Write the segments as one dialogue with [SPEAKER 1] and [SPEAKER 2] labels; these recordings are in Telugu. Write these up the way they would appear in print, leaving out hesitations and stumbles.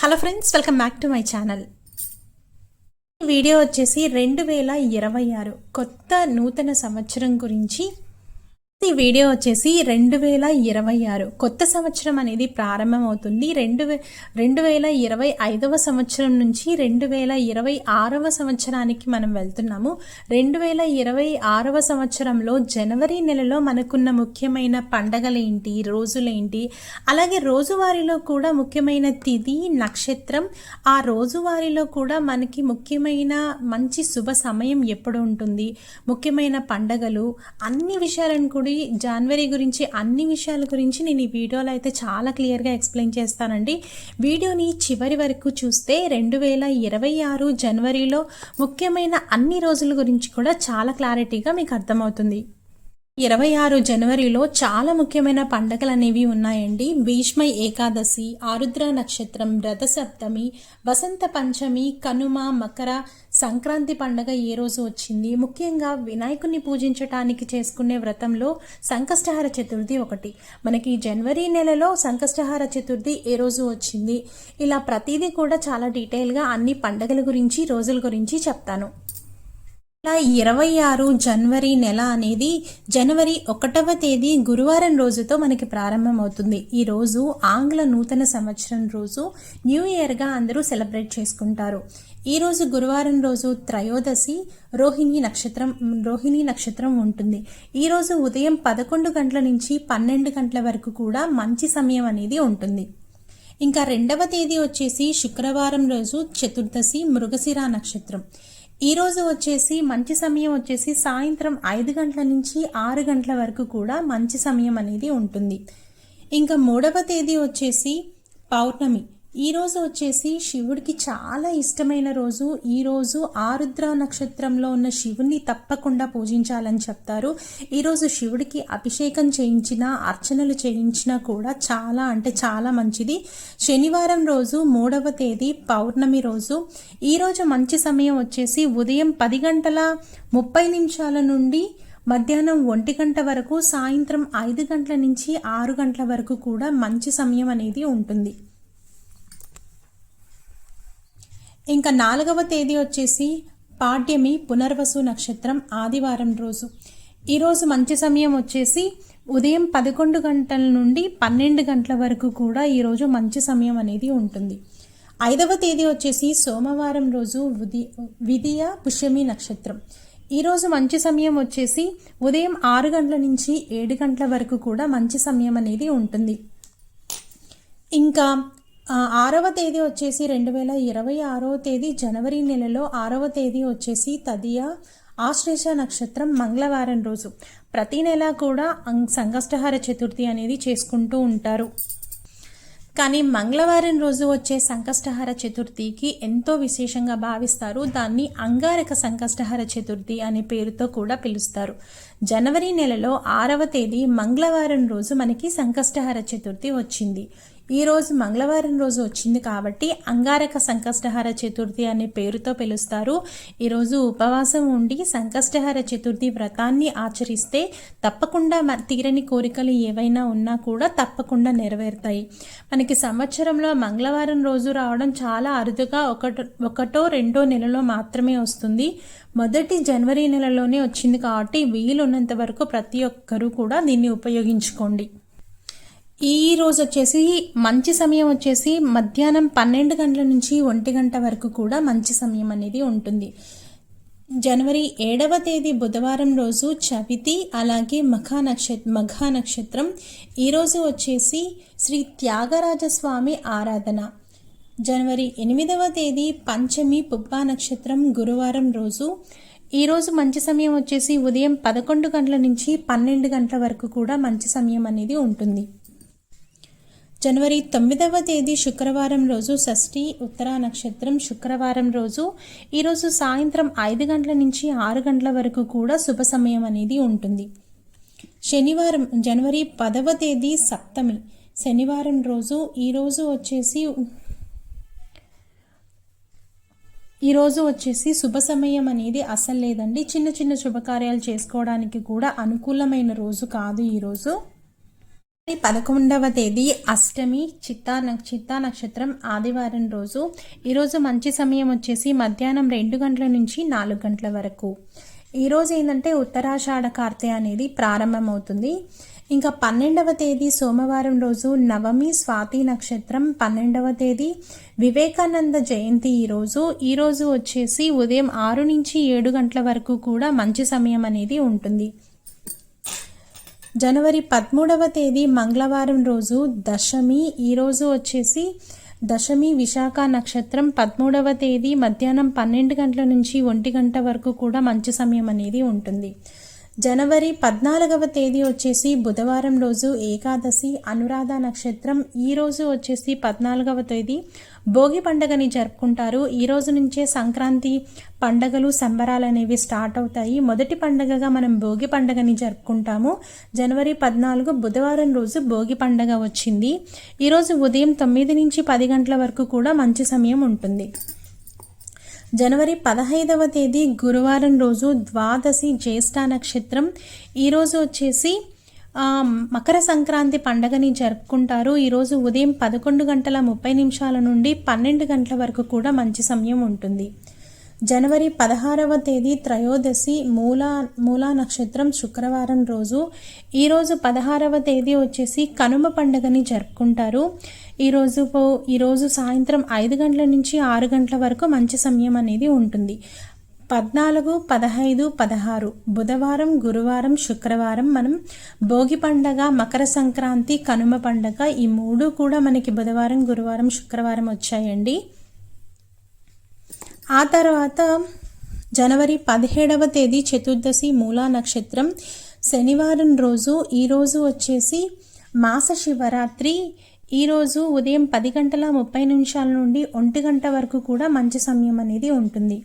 [SPEAKER 1] Hello friends, welcome back to my channel. ఈ వీడియో వచ్చేసి 2026 కొత్త నూతన సంవత్సరం గురించి. ఈ వీడియో వచ్చేసి 2026 కొత్త సంవత్సరం అనేది ప్రారంభమవుతుంది. 2025వ సంవత్సరం నుంచి 2026వ సంవత్సరానికి మనం వెళ్తున్నాము. 2026వ సంవత్సరంలో జనవరి నెలలో మనకున్న ముఖ్యమైన పండగలేంటి, రోజులేంటి, అలాగే రోజువారీలో కూడా ముఖ్యమైన తిథి, నక్షత్రం, ఆ రోజువారీలో కూడా మనకి ముఖ్యమైన మంచి శుభ సమయం ఎప్పుడు ఉంటుంది, ముఖ్యమైన పండగలు, అన్ని విషయాలను కూడా జనవరి గురించి అన్ని విషయాల గురించి నేను ఈ వీడియోలో అయితే చాలా క్లియర్గా ఎక్స్ప్లెయిన్ చేస్తానండి. వీడియోని చివరి వరకు చూస్తే 2026 జనవరిలో ముఖ్యమైన అన్ని రోజుల గురించి కూడా చాలా క్లారిటీగా మీకు అర్థమవుతుంది. 26 జనవరిలో చాలా ముఖ్యమైన పండుగలు అనేవి ఉన్నాయండి. భీష్మ ఏకాదశి, ఆరుద్ర నక్షత్రం, రథసప్తమి, వసంత పంచమి, కనుమ, మకర సంక్రాంతి పండుగ ఏ రోజు వచ్చింది. ముఖ్యంగా వినాయకుని పూజించటానికి చేసుకునే వ్రతంలో సంకష్టహార చతుర్థి ఒకటి. మనకి జనవరి నెలలో సంకష్టహార చతుర్థి ఏ రోజు వచ్చింది, ఇలా ప్రతిదీ కూడా చాలా డీటెయిల్గా అన్ని పండుగల గురించి, రోజుల గురించి చెప్తాను. ఇలా 26 జనవరి నెల అనేది జనవరి 1వ తేదీ గురువారం రోజుతో మనకి ప్రారంభమవుతుంది. ఈ రోజు ఆంగ్ల నూతన సంవత్సరం రోజు, న్యూ ఇయర్గా అందరూ సెలబ్రేట్ చేసుకుంటారు. ఈ రోజు గురువారం రోజు త్రయోదశి, రోహిణి నక్షత్రం ఉంటుంది. ఈ రోజు ఉదయం 11 గంటల నుంచి 12 గంటల వరకు కూడా మంచి సమయం అనేది ఉంటుంది. ఇంకా 2వ తేదీ వచ్చేసి శుక్రవారం రోజు చతుర్దశి, మృగశిర నక్షత్రం. ఈ రోజు వచ్చేసి మంచి సమయం వచ్చేసి సాయంత్రం 5 గంటల నుంచి 6 గంటల వరకు కూడా మంచి సమయం అనేది ఉంటుంది. ఇంకా 3వ తేదీ వచ్చేసి పౌర్ణమి. ఈ రోజు వచ్చేసి శివుడికి చాలా ఇష్టమైన రోజు. ఈ రోజు ఆరుద్ర నక్షత్రంలో ఉన్న శివుని తప్పకుండా పూజించాలని చెప్తారు. ఈరోజు శివుడికి అభిషేకం చేయించినా, అర్చనలు చేయించినా కూడా చాలా అంటే చాలా మంచిది. శనివారం రోజు 3వ తేదీ పౌర్ణమి రోజు. ఈరోజు మంచి సమయం వచ్చేసి ఉదయం 10 గంటల 30 నిమిషాల నుండి మధ్యాహ్నం 1 గంట వరకు, సాయంత్రం 5 గంటల నుంచి 6 గంటల వరకు కూడా మంచి సమయం అనేది ఉంటుంది. ఇంకా 4వ తేదీ వచ్చేసి పాడ్యమి, పునర్వసు నక్షత్రం, ఆదివారం రోజు. ఈరోజు మంచి సమయం వచ్చేసి ఉదయం 11 గంటల నుండి 12 గంటల వరకు కూడా ఈరోజు మంచి సమయం అనేది ఉంటుంది. 5వ తేదీ వచ్చేసి సోమవారం రోజు, విదియ పుష్యమి నక్షత్రం. ఈరోజు మంచి సమయం వచ్చేసి ఉదయం 6 గంటల నుంచి 7 గంటల వరకు కూడా మంచి సమయం అనేది ఉంటుంది. ఇంకా 6వ తేదీ వచ్చేసి 2026వ తేదీ జనవరి నెలలో 6వ తేదీ వచ్చేసి తదియ, ఆశ్లేష నక్షత్రం, మంగళవారం రోజు. ప్రతి నెల కూడా సంకష్టహార చతుర్థి అనేది చేసుకుంటూ ఉంటారు. కానీ మంగళవారం రోజు వచ్చే సంకష్టహార చతుర్థికి ఎంతో విశేషంగా భావిస్తారు. దాన్ని అంగారక సంకష్టహార చతుర్థి అనే పేరుతో కూడా పిలుస్తారు. జనవరి నెలలో 6వ తేదీ మంగళవారం రోజు మనకి సంకష్టహార చతుర్థి వచ్చింది. ఈ రోజు మంగళవారం రోజు వచ్చింది కాబట్టి అంగారక సంకష్టహార చతుర్థి అనే పేరుతో పిలుస్తారు. ఈరోజు ఉపవాసం ఉండి సంకష్టహార చతుర్థి వ్రతాన్ని ఆచరిస్తే తప్పకుండా తీరని కోరికలు ఏవైనా ఉన్నా కూడా తప్పకుండా నెరవేరుతాయి. మనకి సంవత్సరంలో మంగళవారం రోజు రావడం చాలా అరుదుగా ఒకటో రెండో నెలలో మాత్రమే వస్తుంది. మొదటి జనవరి నెలలోనే వచ్చింది కాబట్టి వీలున్నంత వరకు ప్రతి ఒక్కరూ కూడా దీన్ని ఉపయోగించుకోండి. ఈ రోజు వచ్చేసి మంచి సమయం వచ్చేసి మధ్యాహ్నం 12 గంటల నుంచి 1 గంట వరకు కూడా మంచి సమయం అనేది ఉంటుంది. జనవరి 7వ తేదీ బుధవారం రోజు చవితి, అలాగే మఘ నక్షత్రం. ఈరోజు వచ్చేసి శ్రీ త్యాగరాజస్వామి ఆరాధన. జనవరి 8వ తేదీ పంచమి, పుబ్బా నక్షత్రం, గురువారం రోజు. ఈరోజు మంచి సమయం వచ్చేసి ఉదయం 11 గంటల నుంచి 12 గంటల వరకు కూడా మంచి సమయం అనేది ఉంటుంది. జనవరి 9వ తేదీ శుక్రవారం రోజు షష్ఠి, ఉత్తరా నక్షత్రం, శుక్రవారం రోజు. ఈరోజు సాయంత్రం 5 గంటల నుంచి 6 గంటల వరకు కూడా శుభ సమయం అనేది ఉంటుంది. శనివారం జనవరి 10వ తేదీ సప్తమి, శనివారం రోజు. ఈరోజు వచ్చేసి శుభ సమయం అనేది అసలు లేదండి. చిన్న చిన్న శుభకార్యాలు చేసుకోవడానికి కూడా అనుకూలమైన రోజు కాదు ఈరోజు. 11వ తేదీ అష్టమి చిత్తా నక్షత్రం ఆదివారం రోజు. ఈరోజు మంచి సమయం వచ్చేసి మధ్యాహ్నం 2 గంటల నుంచి 4 గంటల వరకు. ఈరోజు ఏంటంటే ఉత్తరాషాఢ కార్తె అనేది ప్రారంభమవుతుంది. ఇంకా 12వ తేదీ సోమవారం రోజు నవమి స్వాతి నక్షత్రం. 12వ తేదీ వివేకానంద జయంతి. ఈరోజు వచ్చేసి ఉదయం 6 నుంచి 7 గంటల వరకు కూడా మంచి సమయం అనేది ఉంటుంది. జనవరి 13వ తేదీ మంగళవారం రోజు దశమి. ఈరోజు వచ్చేసి దశమి విశాఖ నక్షత్రం. 13వ తేదీ మధ్యాహ్నం 12 గంటల నుంచి 1 గంట వరకు కూడా మంచి సమయం అనేది ఉంటుంది. జనవరి 14వ తేదీ వచ్చేసి బుధవారం రోజు ఏకాదశి అనురాధ నక్షత్రం. ఈరోజు వచ్చేసి 14వ తేదీ భోగి పండుగని జరుపుకుంటారు. ఈ రోజు నుంచే సంక్రాంతి పండగలు సంబరాలు అనేవి స్టార్ట్ అవుతాయి. మొదటి పండగగా మనం భోగి పండుగని జరుపుకుంటాము. జనవరి 14 బుధవారం రోజు భోగి పండగ వచ్చింది. ఈరోజు ఉదయం 9 నుంచి 10 గంటల వరకు కూడా మంచి సమయం ఉంటుంది. జనవరి 15వ తేదీ గురువారం రోజు ద్వాదశి జ్యేష్ఠ నక్షత్రం. ఈరోజు వచ్చేసి మకర సంక్రాంతి పండగని జరుపుకుంటారు. ఈరోజు ఉదయం 11 గంటల 30 నిమిషాల నుండి 12 గంటల వరకు కూడా మంచి సమయం ఉంటుంది. జనవరి 16వ తేదీ త్రయోదశి మూలా నక్షత్రం శుక్రవారం రోజు. ఈరోజు 16వ తేదీ వచ్చేసి కనుమ పండుగని జరుపుకుంటారు. ఈరోజు సాయంత్రం 5 గంటల నుంచి 6 గంటల వరకు మంచి సమయం అనేది ఉంటుంది. 14, 15, 16 బుధవారం, గురువారం, శుక్రవారం మనం భోగి పండగ, మకర సంక్రాంతి, కనుమ పండగ ఈ 3 కూడా మనకి బుధవారం, గురువారం, శుక్రవారం వచ్చాయండి. ఆ తర్వాత జనవరి 17వ తేదీ చతుర్దశి మూలా నక్షత్రం శనివారం రోజు. ఈరోజు వచ్చేసి మాస శివరాత్రి. ఈరోజు ఉదయం 10 గంటల 30 నిమిషాల నుండి 1 గంట వరకు కూడా మంచి సమయం అనేది ఉంటుంది.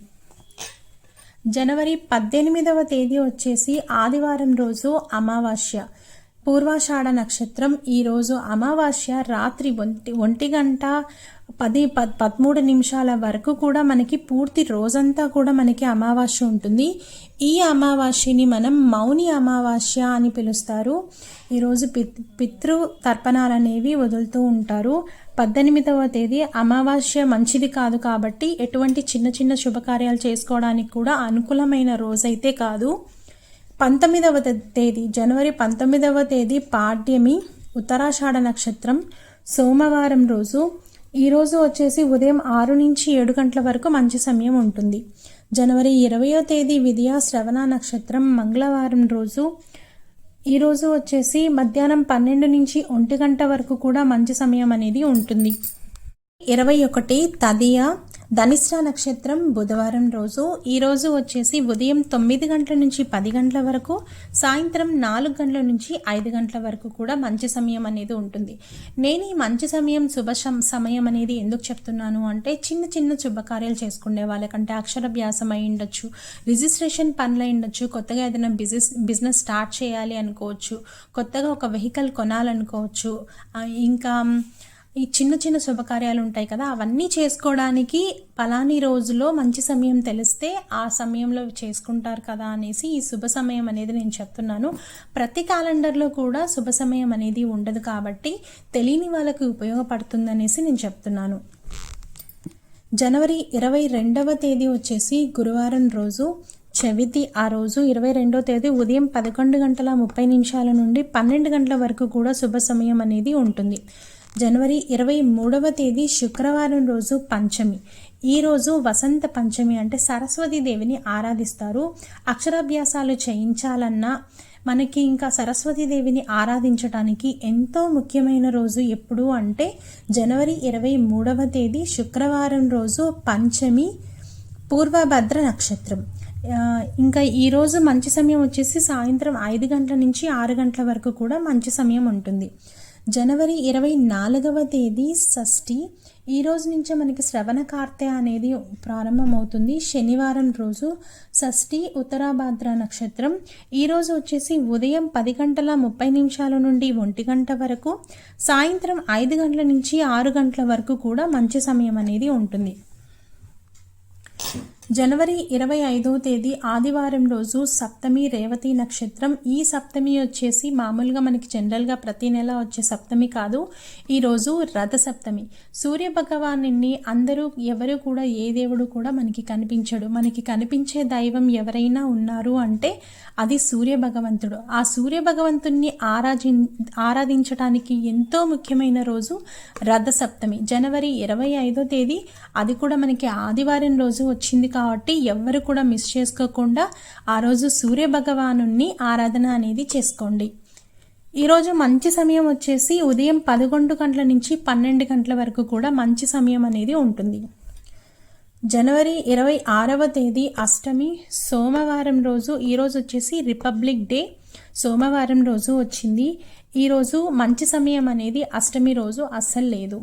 [SPEAKER 1] జనవరి 18వ తేదీ వచ్చేసి ఆదివారం రోజు అమావాస్య పూర్వాషాఢ నక్షత్రం. ఈరోజు అమావాస్య రాత్రి 1 గంట 13 నిమిషాల వరకు కూడా మనకి పూర్తి రోజంతా కూడా మనకి అమావాస్య ఉంటుంది. ఈ అమావాస్యని మనం మౌని అమావాస్య అని పిలుస్తారు. ఈరోజు పితృ తర్పణాలు అనేవి వదులుతూ ఉంటారు. 18వ తేదీ అమావాస్య మంచిది కాదు కాబట్టి ఎటువంటి చిన్న చిన్న శుభకార్యాలు చేసుకోవడానికి కూడా అనుకూలమైన రోజైతే కాదు. 19వ తేదీ జనవరి 19వ తేదీ పాడ్యమి ఉత్తరాషాఢ నక్షత్రం సోమవారం రోజు. ఈరోజు వచ్చేసి ఉదయం 6 నుంచి 7 గంటల వరకు మంచి సమయం ఉంటుంది. జనవరి 20వ తేదీ విద్యా శ్రవణ నక్షత్రం మంగళవారం రోజు. ఈరోజు వచ్చేసి మధ్యాహ్నం 12 నుంచి 1 గంట వరకు కూడా మంచి సమయం అనేది ఉంటుంది. 21 తదియ ధనిష్ట నక్షత్రం బుధవారం రోజు. ఈరోజు వచ్చేసి ఉదయం 9 గంటల నుంచి 10 గంటల వరకు, సాయంత్రం 4 గంటల నుంచి 5 గంటల వరకు కూడా మంచి సమయం అనేది ఉంటుంది. నేను ఈ మంచి సమయం సమయం అనేది ఎందుకు చెప్తున్నాను అంటే చిన్న చిన్న శుభకార్యాలు చేసుకునే వాళ్ళకంటే అక్షరాభ్యాసం అయి ఉండొచ్చు, రిజిస్ట్రేషన్ పనులు అయి ఉండొచ్చు, కొత్తగా ఏదైనా బిజినెస్ స్టార్ట్ చేయాలి అనుకోవచ్చు, కొత్తగా ఒక వెహికల్ కొనాలనుకోవచ్చు, ఇంకా ఈ చిన్న చిన్న శుభకార్యాలు ఉంటాయి కదా, అవన్నీ చేసుకోవడానికి పలాని రోజులో మంచి సమయం తెలిస్తే ఆ సమయంలో చేసుకుంటారు కదా అనేసి ఈ శుభ సమయం అనేది నేను చెప్తున్నాను. ప్రతి క్యాలెండర్లో కూడా శుభ సమయం అనేది ఉండదు కాబట్టి తెలియని వాళ్ళకి ఉపయోగపడుతుందనేసి నేను చెప్తున్నాను. జనవరి 22వ తేదీ వచ్చేసి గురువారం రోజు చవితి. ఆ రోజు 22వ తేదీ ఉదయం 11 గంటల 30 నిమిషాల నుండి 12 గంటల వరకు కూడా శుభ సమయం అనేది ఉంటుంది. జనవరి 23వ తేదీ శుక్రవారం రోజు పంచమి. ఈరోజు వసంత పంచమి అంటే సరస్వతీ దేవిని ఆరాధిస్తారు. అక్షరాభ్యాసాలు చేయించాలన్నా మనకి ఇంకా సరస్వతీ దేవిని ఆరాధించడానికి ఎంతో ముఖ్యమైన రోజు ఎప్పుడు అంటే జనవరి 23వ తేదీ శుక్రవారం రోజు పంచమి పూర్వభద్ర నక్షత్రం. ఇంకా ఈరోజు మంచి సమయం వచ్చేసి సాయంత్రం 5 గంటల నుంచి 6 గంటల వరకు కూడా మంచి సమయం ఉంటుంది. జనవరి 24వ తేదీ షష్ఠి. ఈ రోజు నుంచే మనకి శ్రవణ కార్తె అనేది ప్రారంభమవుతుంది. శనివారం రోజు షష్ఠి ఉత్తరాభాద్ర నక్షత్రం. ఈరోజు వచ్చేసి ఉదయం 10 గంటల 30 నిమిషాల నుండి 1 గంట వరకు, సాయంత్రం 5 గంటల నుంచి 6 గంటల వరకు కూడా మంచి సమయం అనేది ఉంటుంది. జనవరి 25వ తేదీ ఆదివారం రోజు సప్తమి రేవతి నక్షత్రం. ఈ సప్తమి వచ్చేసి మామూలుగా మనకి జనరల్గా ప్రతి నెల వచ్చే సప్తమి కాదు, ఈరోజు రథ సప్తమి. సూర్య భగవానుని అందరూ ఎవరు కూడా ఏ దేవుడు కూడా మనకి కనిపించడు. మనకి కనిపించే దైవం ఎవరైనా ఉన్నారు అంటే అది సూర్య భగవంతుడు. ఆ సూర్య భగవంతుణ్ణి ఆరాధించడానికి ఎంతో ముఖ్యమైన రోజు రథ సప్తమి, జనవరి 25వ తేదీ. అది కూడా మనకి ఆదివారం రోజు వచ్చింది కాబట్టి ఎవ్వరు కూడా మిస్ చేసుకోకుండా ఆ రోజు సూర్య భగవానుని ఆరాధన అనేది చేసుకోండి. ఈరోజు మంచి సమయం వచ్చేసి ఉదయం 11 గంటల నుంచి 12 గంటల వరకు కూడా మంచి సమయం అనేది ఉంటుంది. జనవరి 26వ తేదీ అష్టమి సోమవారం రోజు. ఈరోజు వచ్చేసి రిపబ్లిక్ డే, సోమవారం రోజు వచ్చింది. ఈరోజు మంచి సమయం అనేది అష్టమి రోజు అస్సలు లేదు.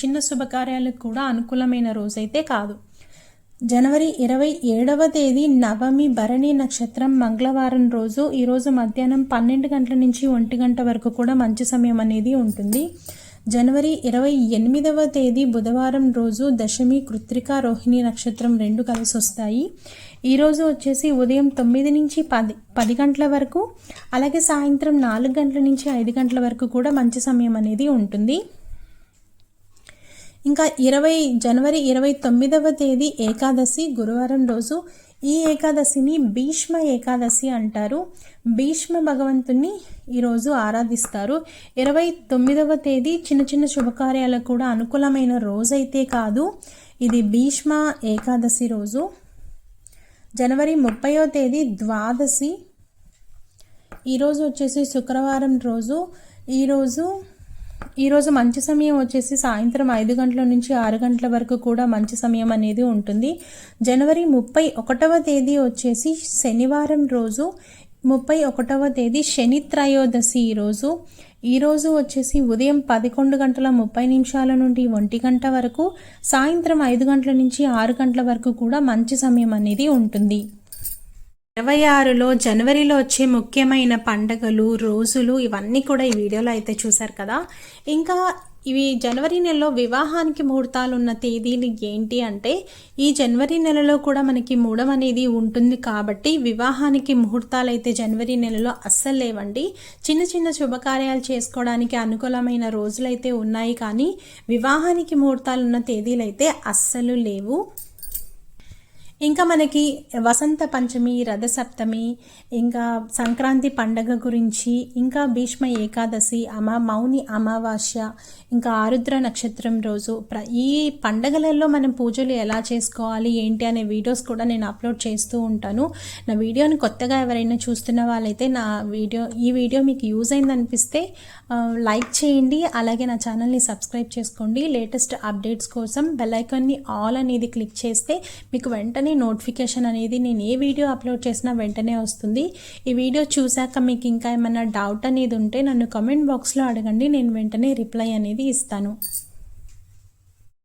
[SPEAKER 1] చిన్న శుభకార్యాలకు కూడా అనుకూలమైన రోజు అయితే కాదు. జనవరి 27వ తేదీ నవమి భరణి నక్షత్రం మంగళవారం రోజు. ఈరోజు మధ్యాహ్నం 12 గంటల నుంచి 1 గంట వరకు కూడా మంచి సమయం అనేది ఉంటుంది. జనవరి 28వ తేదీ బుధవారం రోజు దశమి కృత్తిక రోహిణి నక్షత్రం 2 కలిసి వస్తాయి. ఈరోజు వచ్చేసి ఉదయం 9 నుంచి 10 గంటల వరకు, అలాగే సాయంత్రం 4 గంటల నుంచి 5 గంటల వరకు కూడా మంచి సమయం అనేది ఉంటుంది. ఇంకా జనవరి 29వ తేదీ ఏకాదశి గురువారం రోజు. ఈ ఏకాదశిని భీష్మ ఏకాదశి అంటారు. భీష్మ భగవంతుని ఈరోజు ఆరాధిస్తారు. 29వ తేదీ చిన్న చిన్న శుభకార్యాలకు కూడా అనుకూలమైన రోజైతే కాదు, ఇది భీష్మ ఏకాదశి రోజు. జనవరి 30వ తేదీ ద్వాదశి. ఈరోజు వచ్చేసి శుక్రవారం రోజు. ఈరోజు మంచి సమయం వచ్చేసి సాయంత్రం 5 గంటల నుంచి 6 గంటల వరకు కూడా మంచి సమయం అనేది ఉంటుంది. జనవరి 31వ తేదీ వచ్చేసి శనివారం రోజు. 31వ తేదీ శని త్రయోదశి ఈరోజు వచ్చేసి ఉదయం 11 గంటల 30 నిమిషాల నుండి 1 గంట వరకు, సాయంత్రం 5 గంటల నుంచి 6 గంటల వరకు కూడా మంచి సమయం అనేది ఉంటుంది. 26లో జనవరిలో వచ్చే ముఖ్యమైన పండగలు, రోజులు ఇవన్నీ కూడా ఈ వీడియోలో అయితే చూశారు కదా. ఇంకా ఇవి జనవరి నెలలో వివాహానికి ముహూర్తాలు ఉన్న తేదీలు ఏంటి అంటే, ఈ జనవరి నెలలో కూడా మనకి మూడం అనేది ఉంటుంది కాబట్టి వివాహానికి ముహూర్తాలు అయితే జనవరి నెలలో అస్సలు లేవండి. చిన్న చిన్న శుభకార్యాలు చేసుకోవడానికి అనుకూలమైన రోజులైతే ఉన్నాయి, కానీ వివాహానికి ముహూర్తాలు ఉన్న తేదీలు అయితే అస్సలు లేవు. ఇంకా మనకి వసంత పంచమి, రథసప్తమి, ఇంకా సంక్రాంతి పండగ గురించి, ఇంకా భీష్మ ఏకాదశి, మౌని అమావాస్య, ఇంకా ఆరుద్ర నక్షత్రం రోజు, ఈ పండగలలో మనం పూజలు ఎలా చేసుకోవాలి ఏంటి అనే వీడియోస్ కూడా నేను అప్లోడ్ చేస్తూ ఉంటాను. నా వీడియోని కొత్తగా ఎవరైనా చూస్తున్న వాళ్ళైతే ఈ వీడియో మీకు యూజ్ అయిందనిపిస్తే లైక్ చేయండి, అలాగే నా ఛానల్ని సబ్స్క్రైబ్ చేసుకోండి. లేటెస్ట్ అప్డేట్స్ కోసం బెల్ ఐకాన్ని ఆల్ అనేది క్లిక్ చేస్తే మీకు వెంటనే నోటిఫికేషన్ అనేది నేను ఏ వీడియో అప్లోడ్ చేసినా వెంటనే వస్తుంది. ఈ వీడియో చూశాక మీకు ఇంకా ఏమైనా డౌట్ అనేది ఉంటే నన్ను కామెంట్ బాక్స్లో అడగండి, నేను వెంటనే రిప్లై అనేది ఇస్తాను.